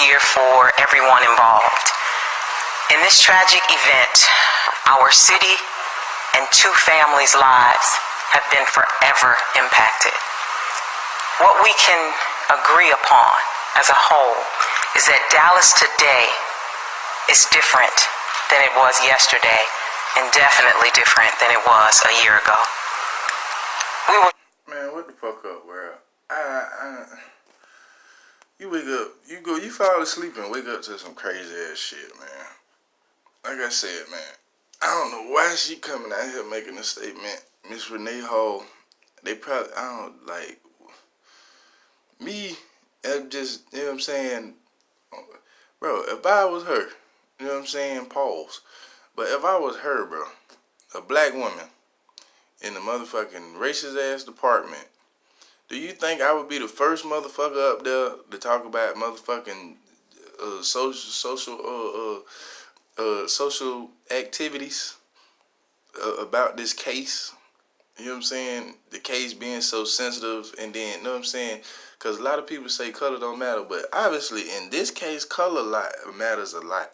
year for everyone involved. In this tragic event, our city and two families' lives have been forever impacted. What we can agree upon as a whole is that Dallas today is different than it was yesterday, and definitely different than it was a year ago. Man, what the fuck up, world? You wake up, you fall asleep and wake up to some crazy ass shit, man. Like I said, man, I don't know why she coming out here making a statement. Miss Renee Hall, they probably, me, I'm just, you know what I'm saying? Bro, if I was her, you know what I'm saying? Pause. But if I was her, bro, a black woman in the motherfucking racist ass department, do you think I would be the first motherfucker up there to talk about motherfucking social activities about this case? You know what I'm saying? The case being so sensitive, and then, you know what I'm saying? Because a lot of people say color don't matter, but obviously in this case, color matters a lot.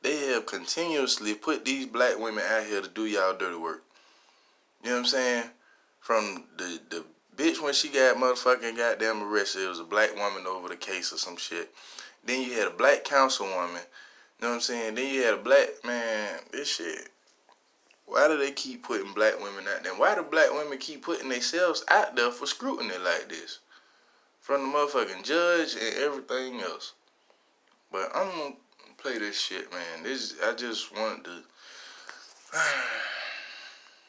They have continuously put these black women out here to do y'all dirty work. You know what I'm saying? From the bitch when she got motherfucking goddamn arrested, it was a black woman over the case or some shit. Then you had a black councilwoman. You know what I'm saying? Then you had a black man. This shit. Why do they keep putting black women out there? Why do black women keep putting themselves out there for scrutiny like this? From the motherfucking judge and everything else. But I'm gonna play this shit, man. I just wanted to.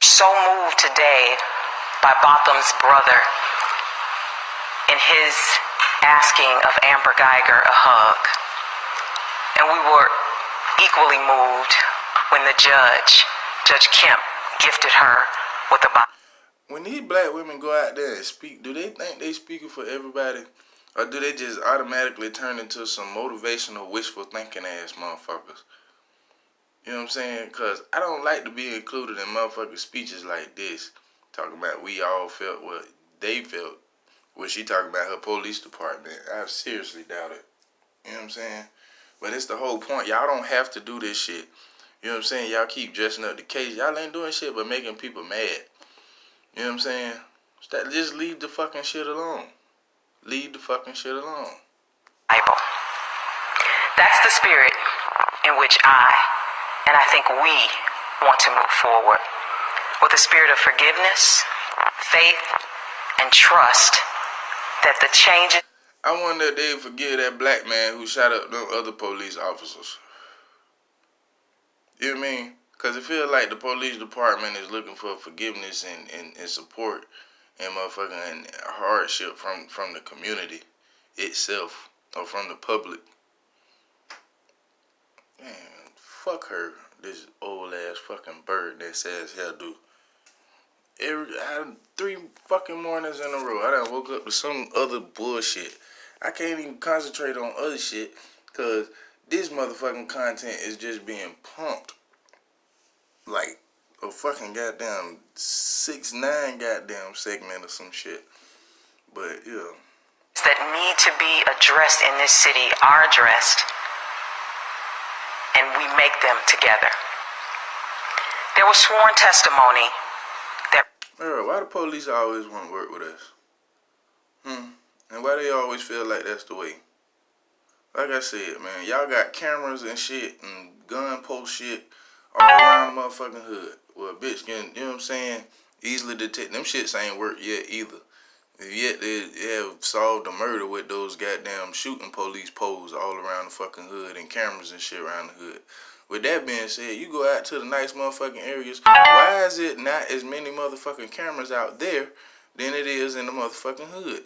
So moved today by Botham's brother in his asking of Amber Guyger a hug. And we were equally moved when the Judge Kemp, gifted her with a Bible. When these black women go out there and speak, do they think they speaking for everybody? Or do they just automatically turn into some motivational, wishful thinking ass motherfuckers? You know what I'm saying? Because I don't like to be included in motherfucking speeches like this. Talking about we all felt what they felt. When she talking about her police department. I seriously doubt it. You know what I'm saying? But it's the whole point. Y'all don't have to do this shit. You know what I'm saying? Y'all keep dressing up the case. Y'all ain't doing shit but making people mad. You know what I'm saying? Just leave the fucking shit alone. Leave the fucking shit alone. Bible. That's the spirit in which and I think we want to move forward. With a spirit of forgiveness, faith, and trust that the changes... I wonder if they forgive that black man who shot up them other police officers. You know what I mean? Because it feels like the police department is looking for forgiveness and support and motherfucking and hardship from the community itself or from the public. Man, fuck her, this old ass fucking bird that says hairdo. I had 3 fucking mornings in a row. I done woke up to some other bullshit. I can't even concentrate on other shit because this motherfucking content is just being pumped like a fucking goddamn 6ix9ine goddamn segment or some shit. But yeah, that need to be addressed in this city are addressed, and we make them together. There was sworn testimony that... Why the police always want to work with us? And why they always feel like that's the way? Like I said, man, y'all got cameras and shit and gun post shit all around the motherfucking hood. Well, bitch can, you know what I'm saying, easily detect. Them shits ain't worked yet either. Yet they have solved the murder with those goddamn shooting police poles all around the fucking hood and cameras and shit around the hood. With that being said, you go out to the nice motherfucking areas. Why is it not as many motherfucking cameras out there than it is in the motherfucking hood?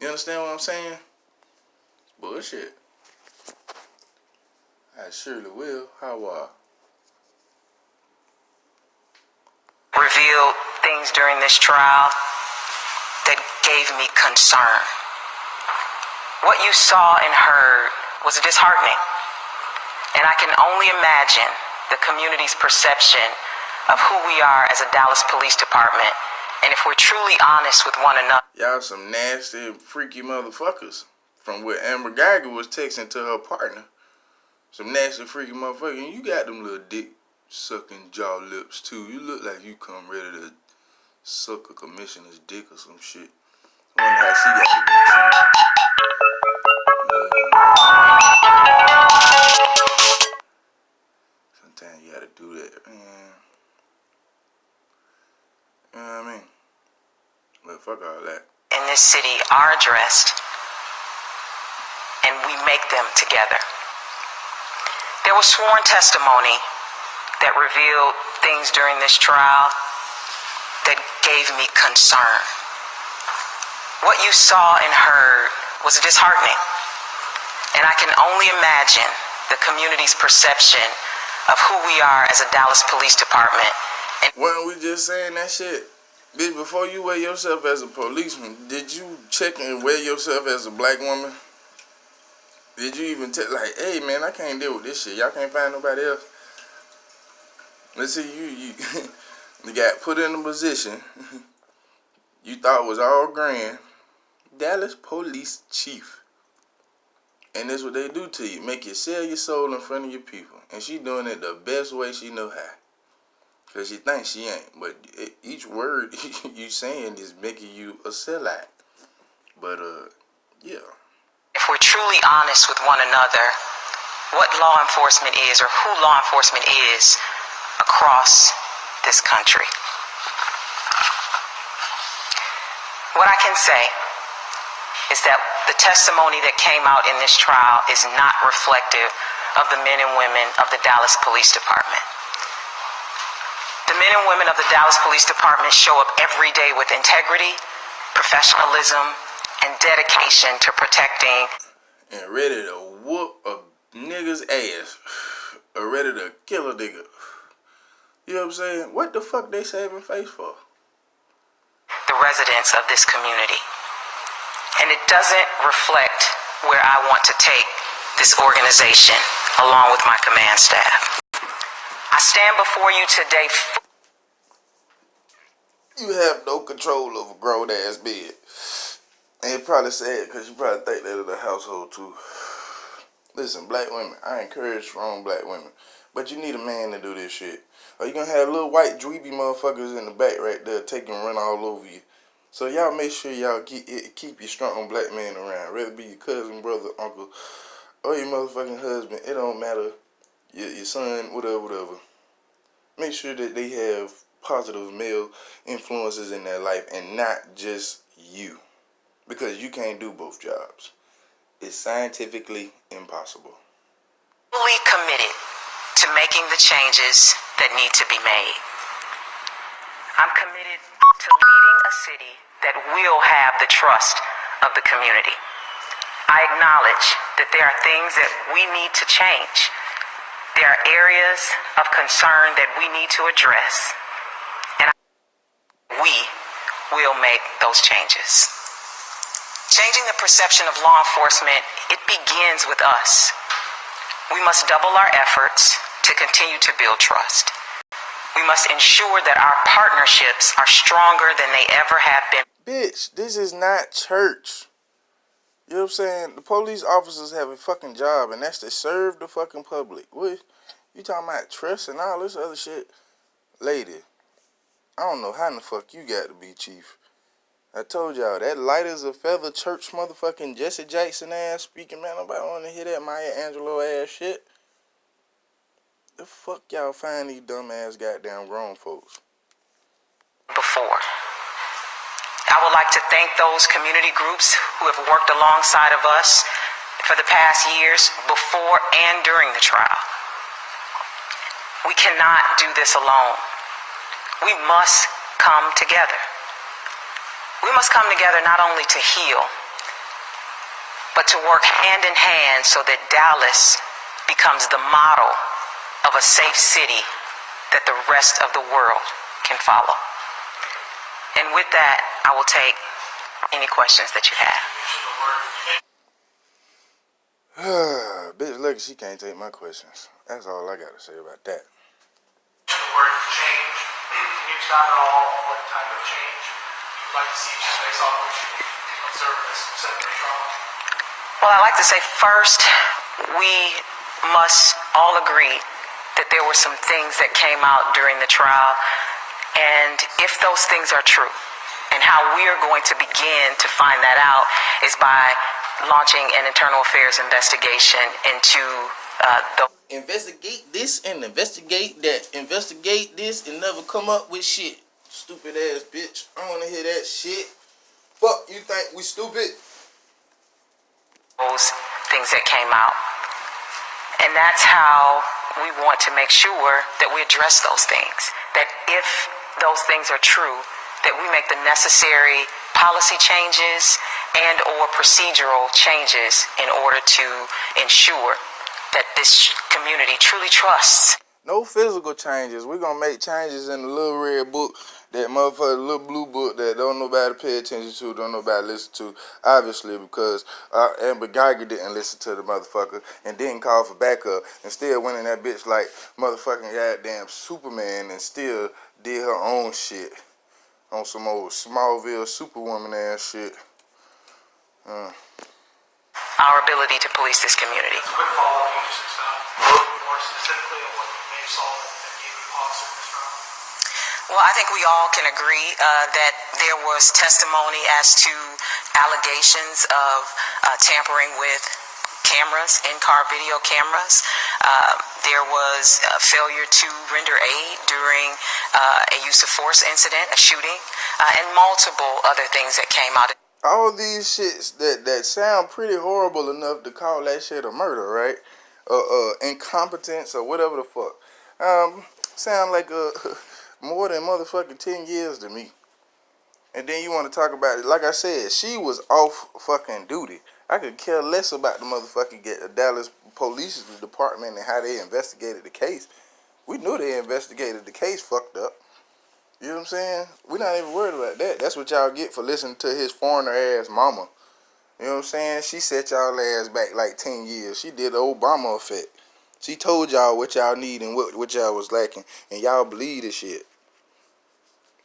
You understand what I'm saying? Bullshit. I surely will. How revealed things during this trial that gave me concern. What you saw and heard was disheartening. And I can only imagine the community's perception of who we are as a Dallas Police Department. And if we're truly honest with one another. Y'all some nasty, freaky motherfuckers. from what Amber Geiger was texting to her partner. Some nasty freaking motherfucker. And you got them little dick sucking jaw lips too. You look like you come ready to suck a commissioner's dick or some shit. I wonder how she got to be chief. Sometimes you gotta do that, man. You know what I mean? But fuck all that. In this city are addressed, and we make them together. There was sworn testimony that revealed things during this trial that gave me concern. What you saw and heard was disheartening, and I can only imagine the community's perception of who we are as a Dallas Police Department. And weren't we just saying that shit? Bitch, before you wear yourself as a policeman, did you check and wear yourself as a black woman? Did you even tell, like, hey, man, I can't deal with this shit. Y'all can't find nobody else? Let's see, you got put in a position you thought was all grand. Dallas Police Chief. And that's what they do to you. Make you sell your soul in front of your people. And she doing it the best way she know how. Because she thinks she ain't. But each word you saying is making you a sellout. But, yeah. If we're truly honest with one another, what law enforcement is, or who law enforcement is across this country. What I can say is that the testimony that came out in this trial is not reflective of the men and women of the Dallas Police Department. The men and women of the Dallas Police Department show up every day with integrity, professionalism, and dedication to protecting and ready to whoop a nigga's ass. Or ready to kill a nigga. You know what I'm saying? What the fuck they saving face for? The residents of this community. And it doesn't reflect where I want to take this organization along with my command staff. I stand before you today. You have no control of a grown ass bed. And it's probably sad because you probably think that of the household too. Listen, black women, I encourage strong black women. But you need a man to do this shit. Or you gonna have little white dweeby motherfuckers in the back right there taking run all over you. So y'all make sure y'all keep your strong black man around. Whether it be your cousin, brother, uncle, or your motherfucking husband. It don't matter. Your son, whatever. Make sure that they have positive male influences in their life and not just you. Because you can't do both jobs. It's scientifically impossible. Fully committed to making the changes that need to be made. I'm committed to leading a city that will have the trust of the community. I acknowledge that there are things that we need to change. There are areas of concern that we need to address. And we will make those changes. Changing the perception of law enforcement, it begins with us. We must double our efforts to continue to build trust. We must ensure that our partnerships are stronger than they ever have been. Bitch, this is not church. You know what I'm saying? The police officers have a fucking job, and that's to serve the fucking public. What? You talking about trust and all this other shit? Lady, I don't know how in the fuck you got to be chief. I told y'all, that light as a feather church motherfucking Jesse Jackson ass speaking, man. Nobody want to hear that Maya Angelou ass shit. The fuck y'all find these dumb ass goddamn grown folks? Before. I would like to thank those community groups who have worked alongside of us for the past years before and during the trial. We cannot do this alone. We must come together. We must come together not only to heal, but to work hand in hand so that Dallas becomes the model of a safe city that the rest of the world can follow. And with that, I will take any questions that you have. Bitch, look, she can't take my questions. That's all I got to say about that. The word change. Can you expound at all what type of change you'd like to see just based off what you observe in this Senator Trump? Well, I'd like to say first, we must all agree that there were some things that came out during the trial, and if those things are true, and how we are going to begin to find that out is by launching an internal affairs investigation into the investigate this and investigate that, investigate this and never come up with shit. Stupid ass bitch. I don't wanna hear that shit. Fuck, you think we stupid? those things that came out. And that's how we want to make sure that we address those things. That if those things are true, that we make the necessary policy changes and or procedural changes in order to ensure that this community truly trusts. No physical changes. We're gonna make changes in the little red book, that motherfucker, little blue book that don't nobody pay attention to, don't nobody listen to. Obviously, because Amber Geiger didn't listen to the motherfucker and didn't call for backup and still went in that bitch like motherfucking goddamn Superman and still did her own shit on some old Smallville Superwoman ass shit. Our ability to police this community. Quick follow-up, can you just expound more specifically on what you may have saw that gave you pause in this trial? Well, I think we all can agree that there was testimony as to allegations of tampering with cameras, in-car video cameras. There was a failure to render aid during a use of force incident, a shooting, and multiple other things that came out. All these shits that sound pretty horrible enough to call that shit a murder, right? Incompetence or whatever the fuck. Sound like more than motherfucking 10 years to me. And then you want to talk about it. Like I said, she was off fucking duty. I could care less about the motherfucking Dallas Police Department and how they investigated the case. We knew they investigated the case fucked up. You know what I'm saying? We're not even worried about that. That's what y'all get for listening to his foreigner ass mama. You know what I'm saying? She set y'all ass back like 10 years. She did the Obama effect. She told y'all what y'all need and what y'all was lacking. And y'all believe this shit.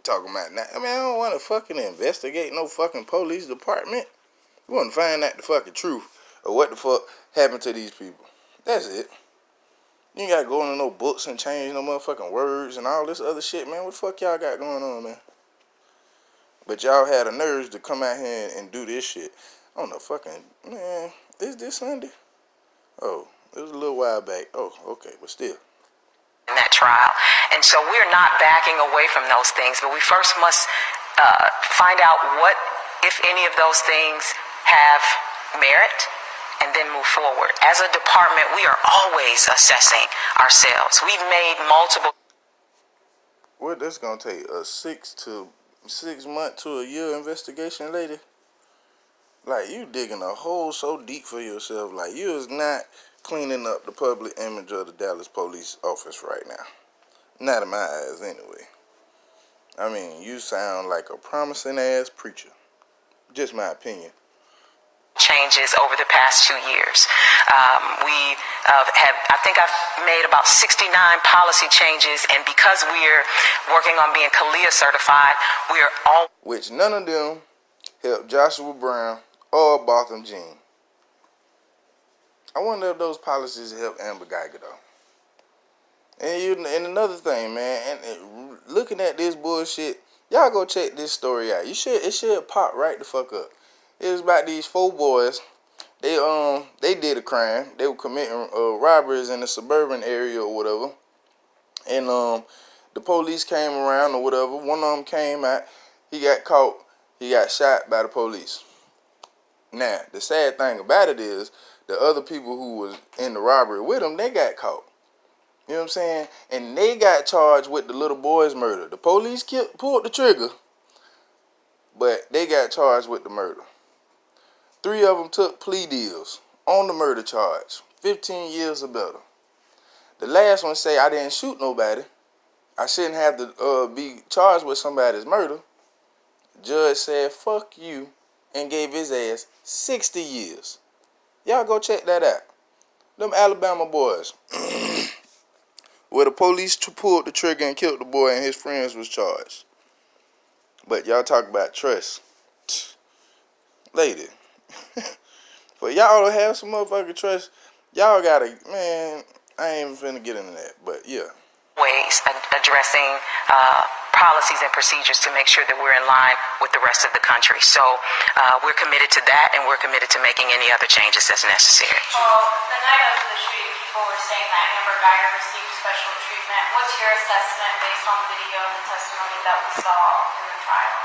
Talking about now. I mean, I don't want to fucking investigate no fucking police department. We want to find out the fucking truth of what the fuck happened to these people. That's it. You ain't got to go into no books and change no motherfucking words and all this other shit, man. What the fuck y'all got going on, man? But y'all had the nerves to come out here and do this shit on the fucking, man, is this Sunday? Oh, it was a little while back. Oh, okay, but still. In that trial. And so we're not backing away from those things, but we first must find out what, if any of those things have merit, and then move forward. As a department, we are always assessing ourselves. We've made multiple. What this gonna take? A 6 month to a year investigation, lady? Like, you digging a hole so deep for yourself. Like, you is not cleaning up the public image of the Dallas Police Office right now. Not in my eyes, anyway. I mean, you sound like a promising ass preacher. Just my opinion. Changes over the past 2 years. We have, I think I've made about 69 policy changes, and because we're working on being CALEA certified, we are all. Which none of them helped Joshua Brown or Botham Jean. I wonder if those policies help Amber Geiger, though. And another thing, man, and looking at this bullshit, y'all go check this story out. It should pop right the fuck up. It was about these 4 boys. They did a crime. They were committing robberies in the suburban area or whatever. And the police came around or whatever. One of them came out. He got caught. He got shot by the police. Now, the sad thing about it is the other people who was in the robbery with him, they got caught. You know what I'm saying? And they got charged with the little boy's murder. The police pulled the trigger, but they got charged with the murder. 3 of them took plea deals on the murder charge. 15 years or better. The last one say, I didn't shoot nobody. I shouldn't have to be charged with somebody's murder. Judge said, fuck you, and gave his ass 60 years. Y'all go check that out. Them Alabama boys. Where the police pulled the trigger and killed the boy and his friends was charged. But y'all talk about trust. Lady. For y'all to have some motherfucking trust, y'all gotta, man, I ain't even finna get into that, but yeah. Ways addressing policies and procedures to make sure that we're in line with the rest of the country. So we're committed to that, and we're committed to making any other changes as necessary. Well, the night of the shooting, people were saying that Amber Guyger received special treatment. What's your assessment based on the video and the testimony that we saw in the trial?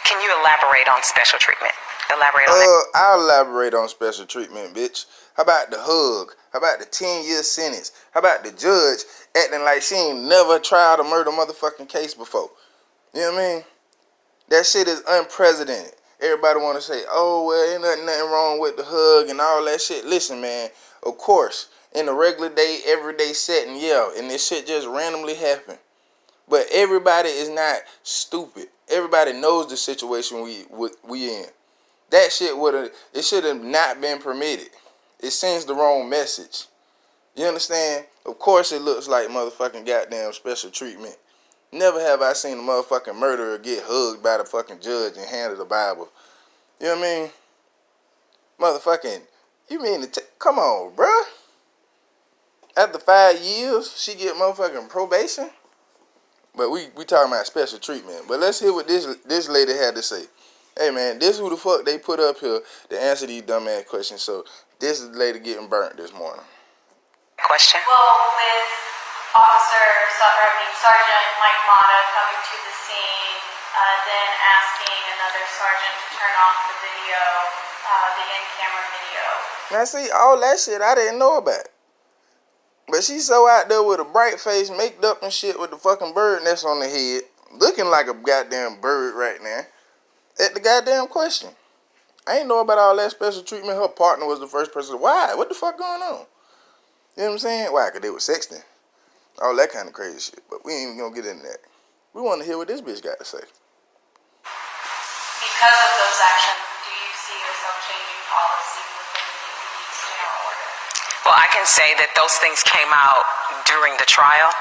Can you elaborate on special treatment? Elaborate on that. I'll elaborate on special treatment, bitch. How about the hug? How about the 10-year sentence? How about the judge acting like she ain't never tried a murder motherfucking case before? You know what I mean? That shit is unprecedented. Everybody want to say, oh, well, ain't nothing wrong with the hug and all that shit. Listen, man, of course, in a regular day, everyday setting, yeah, and this shit just randomly happened. But everybody is not stupid. Everybody knows the situation we in. That shit it should have not been permitted. It sends the wrong message. You understand? Of course it looks like motherfucking goddamn special treatment. Never have I seen a motherfucking murderer get hugged by the fucking judge and handed the Bible. You know what I mean? Motherfucking, you mean come on, bruh. After 5 years, she get motherfucking probation? But we talking about special treatment. But let's hear what this lady had to say. Hey man, this who the fuck they put up here to answer these dumbass questions. So this is the lady getting burnt this morning. Question? Well, with Sergeant Mike Mata coming to the scene, then asking another sergeant to turn off the video, the in-camera video. Now see, all that shit I didn't know about. But she's so out there with a bright face, maked up and shit with the fucking bird nest on the head, looking like a goddamn bird right now, at the goddamn question. I ain't know about all that special treatment. Her partner was the first person. Why? What the fuck going on? You know what I'm saying? Why? Because they were sexting. All that kind of crazy shit. But we ain't even going to get into that. We want to hear what this bitch got to say. Because of those actions, do you see yourself changing policy within the DPD's general order? Well, I can say that those things came out during the trial.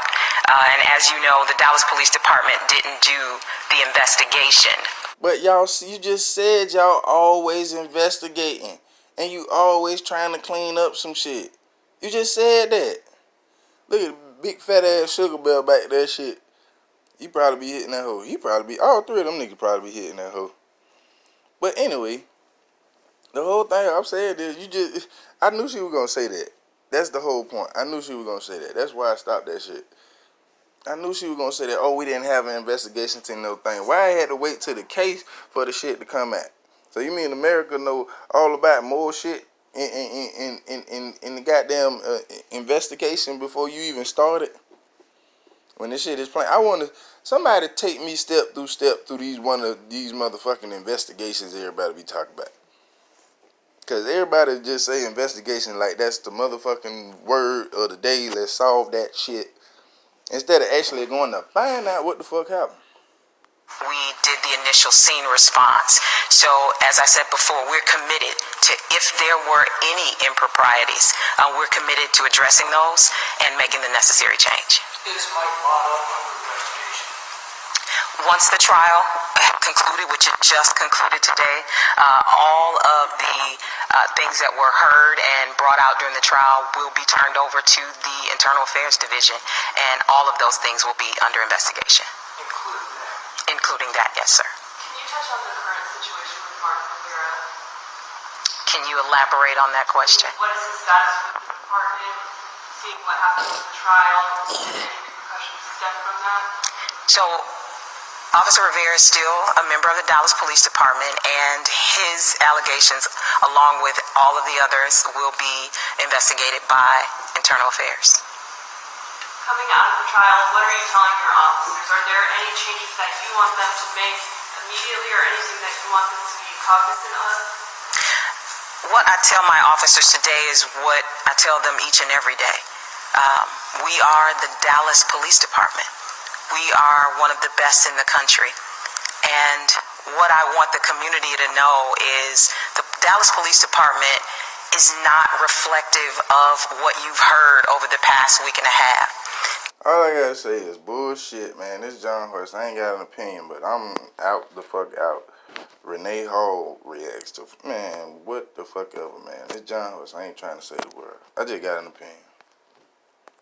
And as you know, the Dallas Police Department didn't do the investigation. But y'all, you just said y'all always investigating. And you always trying to clean up some shit. You just said that. Look at the big fat ass Sugar Bear back there shit. He probably be hitting that hoe. All three of them niggas probably be hitting that hoe. But anyway, the whole thing I'm saying is I knew she was going to say that. That's the whole point. I knew she was going to say that. That's why I stopped that shit. I knew she was going to say that, oh, we didn't have an investigation to no thing. Why I had to wait till the case for the shit to come out? So you mean America know all about more shit in the goddamn investigation before you even started? When this shit is playing, I want somebody take me step through these motherfucking investigations everybody be talking about. Because everybody just say investigation like that's the motherfucking word of the day. Let's solve that shit. Instead of actually going to find out what the fuck happened. We did the initial scene response. So, as I said before, we're committed to, if there were any improprieties, we're committed to addressing those and making the necessary change. Is Mike Mata under investigation? Once the trial concluded, which it just concluded today, all of the things that were heard and brought out during the trial will be turned over to the Internal Affairs Division, and all of those things will be under investigation. Including that, yes, sir. Can you touch on the current situation with Martin Rivera? Can you elaborate on that question? What is the status of the department? Seeing what happened with the trial, and any repercussions stem from that? So, Officer Rivera is still a member of the Dallas Police Department, and his allegations, along with all of the others, will be investigated by Internal Affairs. Coming out of the trial, what are you telling your officers? Are there any changes that you want them to make immediately, or anything that you want them to be cognizant of? What I tell my officers today is what I tell them each and every day. We are the Dallas Police Department. We are one of the best in the country. And what I want the community to know is the Dallas Police Department is not reflective of what you've heard over the past week and a half. All I gotta say is bullshit, man. This is John Horst. I ain't got an opinion, but I'm out the fuck out. Renee Hall reacts to, man, what the fuck ever, man. It's John Horse. I ain't trying to say the word. I just got an opinion.